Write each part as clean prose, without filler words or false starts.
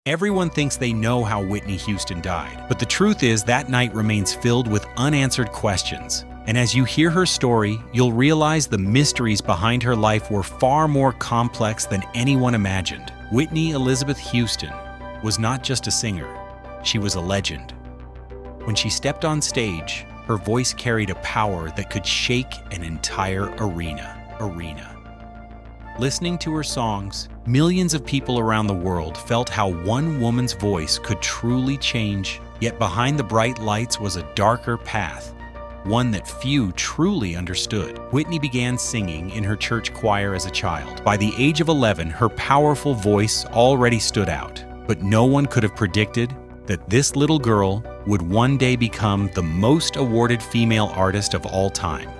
Everyone thinks they know how Whitney Houston died, but the truth is that night remains filled with unanswered questions. And as you hear her story, you'll realize the mysteries behind her life were far more complex than anyone imagined. Whitney Elizabeth Houston was not just a singer, she was a legend. When she stepped on stage, her voice carried a power that could shake an entire arena. Listening to her songs, millions of people around the world felt how one woman's voice could truly change, yet behind the bright lights was a darker path, one that few truly understood. Whitney began singing in her church choir as a child. By the age of 11, her powerful voice already stood out, but no one could have predicted that this little girl would one day become the most awarded female artist of all time.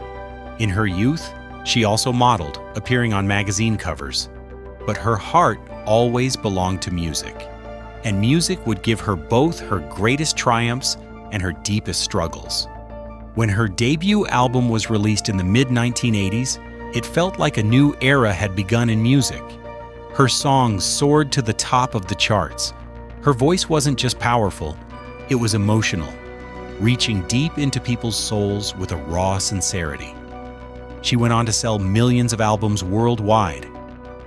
In her youth, she also modeled, appearing on magazine covers. But her heart always belonged to music, and music would give her both her greatest triumphs and her deepest struggles. When her debut album was released in the mid-1980s, it felt like a new era had begun in music. Her songs soared to the top of the charts. Her voice wasn't just powerful, it was emotional, reaching deep into people's souls with a raw sincerity. She went on to sell millions of albums worldwide,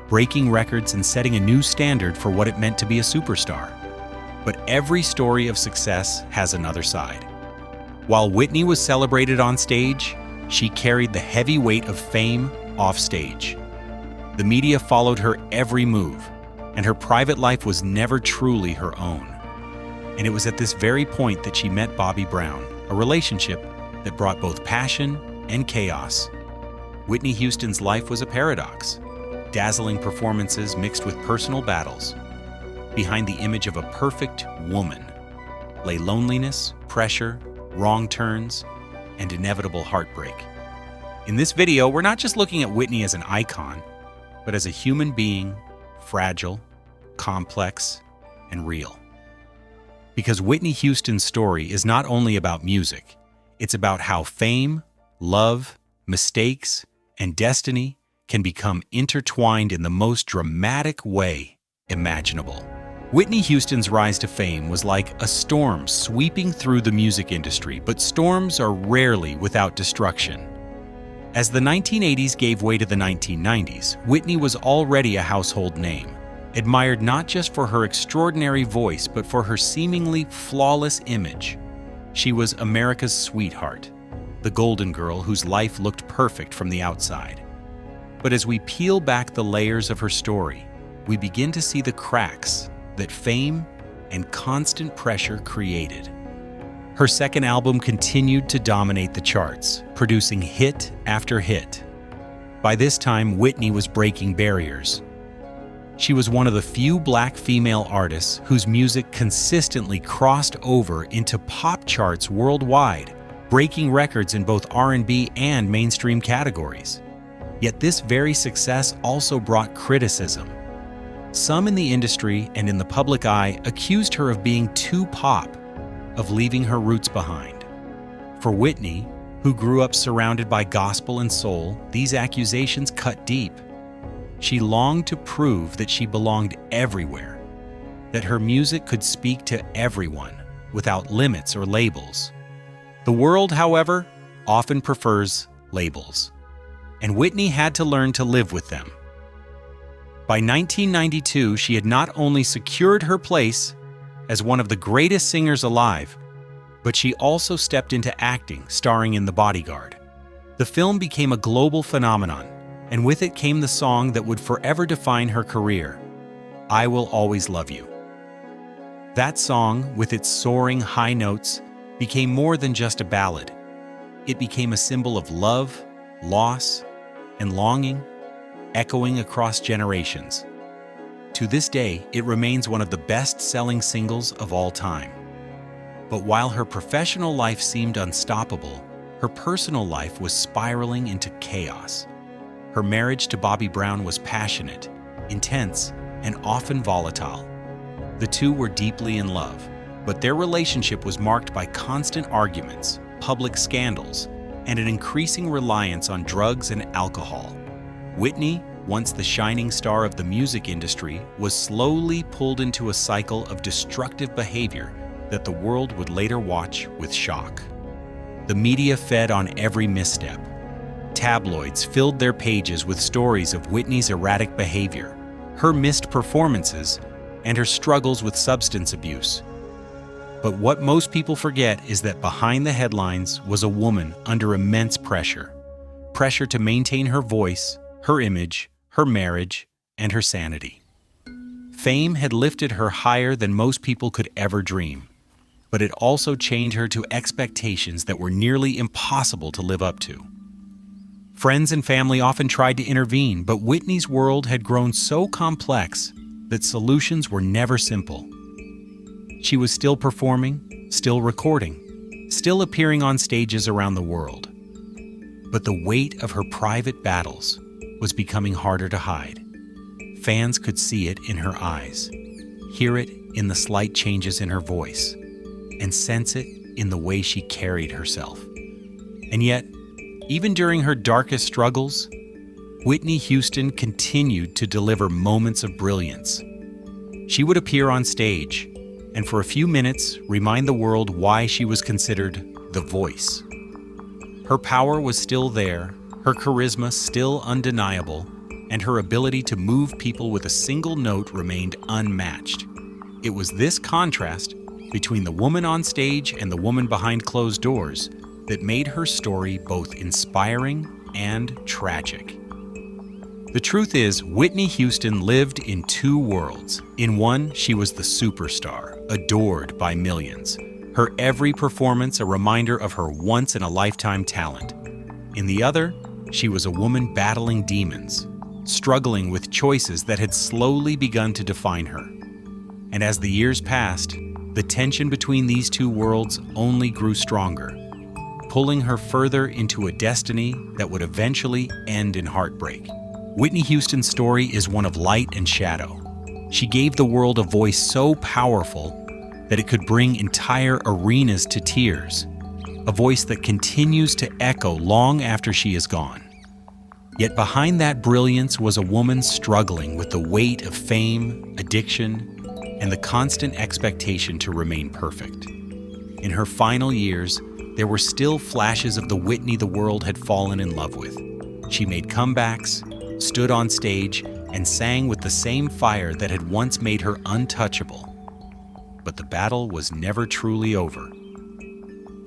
breaking records and setting a new standard for what it meant to be a superstar. But every story of success has another side. While Whitney was celebrated on stage, she carried the heavy weight of fame off stage. The media followed her every move, and her private life was never truly her own. And it was at this very point that she met Bobby Brown, a relationship that brought both passion and chaos. Whitney Houston's life was a paradox, dazzling performances mixed with personal battles. Behind the image of a perfect woman lay loneliness, pressure, wrong turns, and inevitable heartbreak. In this video, we're not just looking at Whitney as an icon, but as a human being, fragile, complex, and real. Because Whitney Houston's story is not only about music, it's about how fame, love, mistakes, and destiny can become intertwined in the most dramatic way imaginable. Whitney Houston's rise to fame was like a storm sweeping through the music industry, but storms are rarely without destruction. As the 1980s gave way to the 1990s, Whitney was already a household name, admired not just for her extraordinary voice, but for her seemingly flawless image. She was America's sweetheart, the golden girl whose life looked perfect from the outside. But as we peel back the layers of her story, we begin to see the cracks that fame and constant pressure created. Her second album continued to dominate the charts, producing hit after hit. By this time, Whitney was breaking barriers. She was one of the few Black female artists whose music consistently crossed over into pop charts worldwide, breaking records in both R&B and mainstream categories. Yet this very success also brought criticism. Some in the industry and in the public eye accused her of being too pop, of leaving her roots behind. For Whitney, who grew up surrounded by gospel and soul, these accusations cut deep. She longed to prove that she belonged everywhere, that her music could speak to everyone without limits or labels. The world, however, often prefers labels, and Whitney had to learn to live with them. By 1992, she had not only secured her place as one of the greatest singers alive, but she also stepped into acting, starring in Bodyguard. The film became a global phenomenon, and with it came the song that would forever define her career, I Will Always Love You. That song, with its soaring high notes, became more than just a ballad. It became a symbol of love, loss, and longing, echoing across generations. To this day, it remains one of the best-selling singles of all time. But while her professional life seemed unstoppable, her personal life was spiraling into chaos. Her marriage to Bobby Brown was passionate, intense, and often volatile. The two were deeply in love, but their relationship was marked by constant arguments, public scandals, and an increasing reliance on drugs and alcohol. Whitney, once the shining star of the music industry, was slowly pulled into a cycle of destructive behavior that the world would later watch with shock. The media fed on every misstep. Tabloids filled their pages with stories of Whitney's erratic behavior, her missed performances, and her struggles with substance abuse. But what most people forget is that behind the headlines was a woman under immense pressure. Pressure to maintain her voice, her image, her marriage, and her sanity. Fame had lifted her higher than most people could ever dream, but it also chained her to expectations that were nearly impossible to live up to. Friends and family often tried to intervene, but Whitney's world had grown so complex that solutions were never simple. She was still performing, still recording, still appearing on stages around the world. But the weight of her private battles was becoming harder to hide. Fans could see it in her eyes, hear it in the slight changes in her voice, and sense it in the way she carried herself. And yet, even during her darkest struggles, Whitney Houston continued to deliver moments of brilliance. She would appear on stage and for a few minutes remind the world why she was considered the voice. Her power was still there, her charisma still undeniable, and her ability to move people with a single note remained unmatched. It was this contrast between the woman on stage and the woman behind closed doors that made her story both inspiring and tragic. The truth is, Whitney Houston lived in two worlds. In one, she was the superstar, adored by millions. Her every performance a reminder of her once-in-a-lifetime talent. In the other, she was a woman battling demons, struggling with choices that had slowly begun to define her. And as the years passed, the tension between these two worlds only grew stronger, pulling her further into a destiny that would eventually end in heartbreak. Whitney Houston's story is one of light and shadow. She gave the world a voice so powerful that it could bring entire arenas to tears, a voice that continues to echo long after she is gone. Yet behind that brilliance was a woman struggling with the weight of fame, addiction, and the constant expectation to remain perfect. In her final years, there were still flashes of the Whitney the world had fallen in love with. She made comebacks, stood on stage, and sang with the same fire that had once made her untouchable. But the battle was never truly over.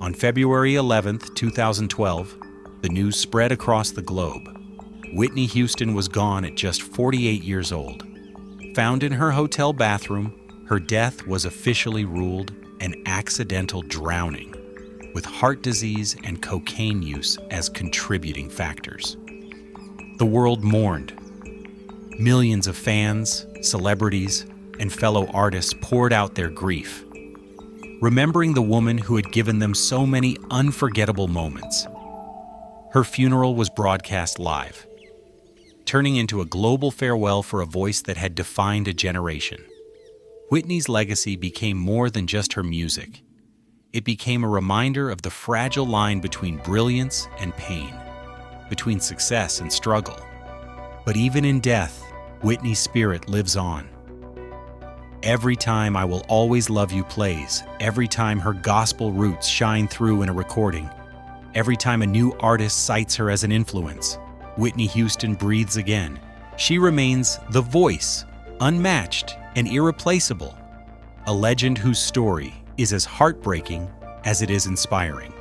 On February 11th, 2012, the news spread across the globe. Whitney Houston was gone at just 48 years old. Found in her hotel bathroom, her death was officially ruled an accidental drowning, with heart disease and cocaine use as contributing factors. The world mourned. Millions of fans, celebrities, and fellow artists poured out their grief, remembering the woman who had given them so many unforgettable moments. Her funeral was broadcast live, turning into a global farewell for a voice that had defined a generation. Whitney's legacy became more than just her music. It became a reminder of the fragile line between brilliance and pain, between success and struggle. But even in death, Whitney's spirit lives on. Every time I Will Always Love You plays, every time her gospel roots shine through in a recording, every time a new artist cites her as an influence, Whitney Houston breathes again. She remains the voice, unmatched and irreplaceable, a legend whose story is as heartbreaking as it is inspiring.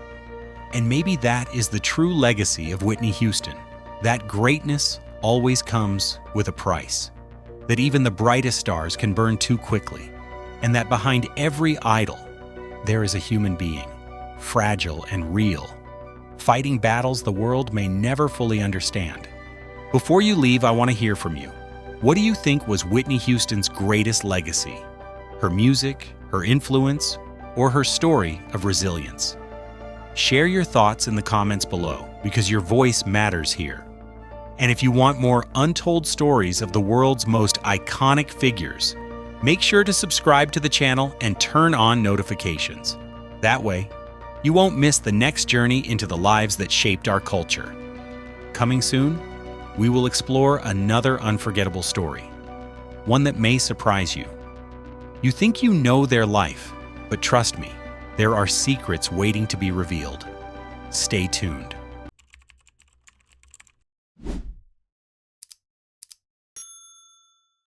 And maybe that is the true legacy of Whitney Houston, that greatness always comes with a price, that even the brightest stars can burn too quickly, and that behind every idol, there is a human being, fragile and real, fighting battles the world may never fully understand. Before you leave, I want to hear from you. What do you think was Whitney Houston's greatest legacy? Her music, her influence, or her story of resilience? Share your thoughts in the comments below, because your voice matters here. And if you want more untold stories of the world's most iconic figures, make sure to subscribe to the channel and turn on notifications. That way, you won't miss the next journey into the lives that shaped our culture. Coming soon, we will explore another unforgettable story, one that may surprise you. You think you know their life, but trust me, there are secrets waiting to be revealed. Stay tuned.